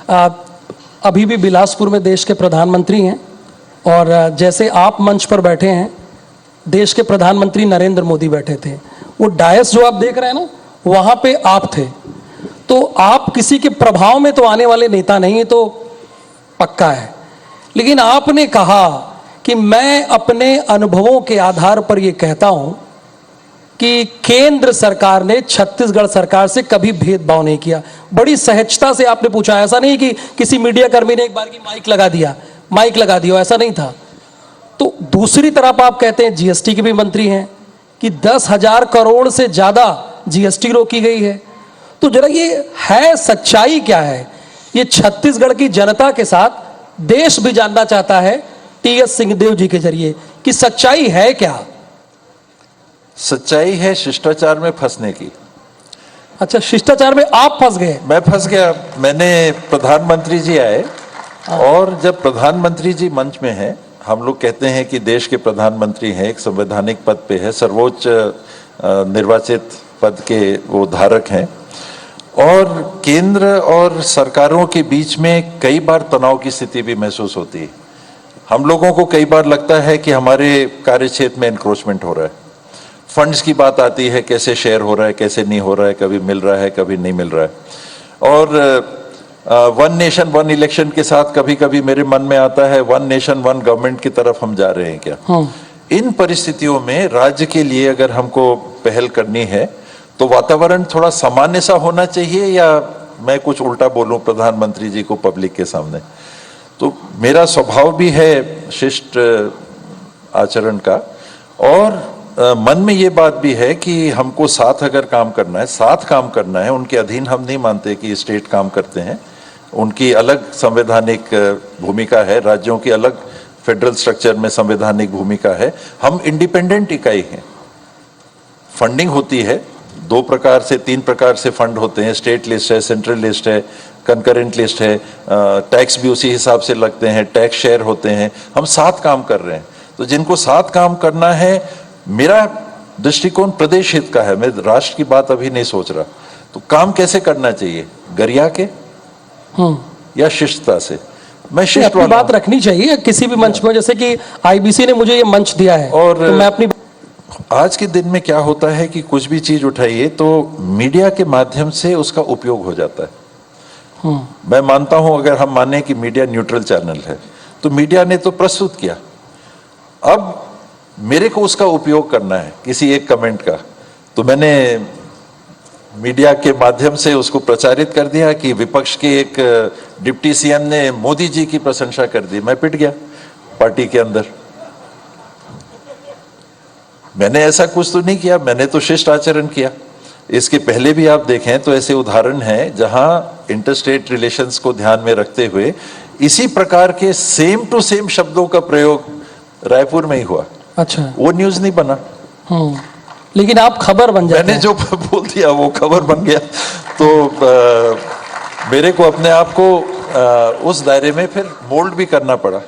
अभी भी बिलासपुर में देश के प्रधानमंत्री हैं और जैसे आप मंच पर बैठे हैं, देश के प्रधानमंत्री नरेंद्र मोदी बैठे थे। वो डायस जो आप देख रहे हैं ना, वहाँ पे आप थे। तो आप किसी के प्रभाव में तो आने वाले नेता नहीं, तो पक्का है। लेकिन आपने कहा कि मैं अपने अनुभवों के आधार पर ये कहता हूं कि केंद्र सरकार ने छत्तीसगढ़ सरकार से कभी भेदभाव नहीं किया। बड़ी सहजता से आपने पूछा, ऐसा नहीं कि किसी मीडिया कर्मी ने एक बार की माइक लगा दिया, ऐसा नहीं था। तो दूसरी तरफ आप कहते हैं जीएसटी के भी मंत्री हैं कि 10,000 करोड़ से ज्यादा जीएसटी रोकी गई है। तो जरा ये है सच्चाई क्या है? ये छत्तीसगढ़ की जनता के साथ देश भी जानना चाहता है टीएस सिंहदेव जी के जरिए कि सच्चाई है क्या? सच्चाई है शिष्टाचार में फंसने की। अच्छा, शिष्टाचार में आप फंस गए? मैं फंस गया। मैंने प्रधानमंत्री जी आए और जब प्रधानमंत्री जी मंच में हैं, हम लोग कहते हैं कि देश के प्रधानमंत्री हैं, एक संवैधानिक पद पे है, सर्वोच्च निर्वाचित पद के वो धारक हैं और केंद्र और सरकारों के बीच में कई बार तनाव की स्थिति भी महसूस होती है। हम लोगों को कई बार लगता है कि हमारे कार्यक्षेत्र में एनक्रोचमेंट हो रहा है। फंड्स की बात आती है, कैसे शेयर हो रहा है, कैसे नहीं हो रहा है, कभी मिल रहा है, कभी नहीं मिल रहा है। और वन नेशन वन इलेक्शन के साथ कभी कभी मेरे मन में आता है वन नेशन वन गवर्नमेंट की तरफ हम जा रहे हैं क्या? इन परिस्थितियों में राज्य के लिए अगर हमको पहल करनी है तो वातावरण थोड़ा सामान्य सा होना चाहिए, या मैं कुछ उल्टा बोलूं प्रधानमंत्री जी को पब्लिक के सामने? तो मेरा स्वभाव भी है शिष्ट आचरण का, और मन में ये बात भी है कि हमको साथ अगर काम करना है, साथ काम करना है। उनके अधीन हम नहीं मानते कि स्टेट काम करते हैं, उनकी अलग संवैधानिक भूमिका है, राज्यों की अलग फेडरल स्ट्रक्चर में संवैधानिक भूमिका है। हम इंडिपेंडेंट इकाई हैं। फंडिंग होती है 2 प्रकार से 3 प्रकार से फंड होते हैं, स्टेट लिस्ट है, सेंट्रल लिस्ट है, कंकरेंट लिस्ट है, टैक्स भी उसी हिसाब से लगते हैं, टैक्स शेयर होते हैं। हम साथ काम कर रहे हैं। तो जिनको साथ काम करना है, मेरा दृष्टिकोण प्रदेश हित का है, मैं राष्ट्र की बात अभी नहीं सोच रहा। तो काम कैसे करना चाहिए? गरिया के या शिष्टता से? मैं शिष्ट अपनी बात रखनी चाहिए किसी भी मंच में, जैसे कि आईबीसी ने मुझे ये मंच दिया है और तो मैं अपनी आज के दिन में क्या होता है कि कुछ भी चीज उठाइए तो मीडिया के माध्यम से उसका उपयोग हो जाता है। मैं मानता हूं, अगर हम माने कि मीडिया न्यूट्रल चैनल है, तो मीडिया ने तो प्रस्तुत किया, अब मेरे को उसका उपयोग करना है किसी एक कमेंट का, तो मैंने मीडिया के माध्यम से उसको प्रचारित कर दिया कि विपक्ष के एक डिप्टी सीएम ने मोदी जी की प्रशंसा कर दी। मैं पिट गया पार्टी के अंदर। मैंने ऐसा कुछ तो नहीं किया, मैंने तो शिष्ट आचरण किया। इसके पहले भी आप देखें तो ऐसे उदाहरण हैं जहां इंटरस्टेट रिलेशंस को ध्यान में रखते हुए इसी प्रकार के सेम टू सेम शब्दों का प्रयोग रायपुर में ही हुआ। अच्छा, वो न्यूज नहीं बना, लेकिन आप खबर बन जाते हैं। मैंने जो बोल दिया वो खबर बन गया। तो मेरे को अपने आप को उस दायरे में फिर मोल्ड भी करना पड़ा।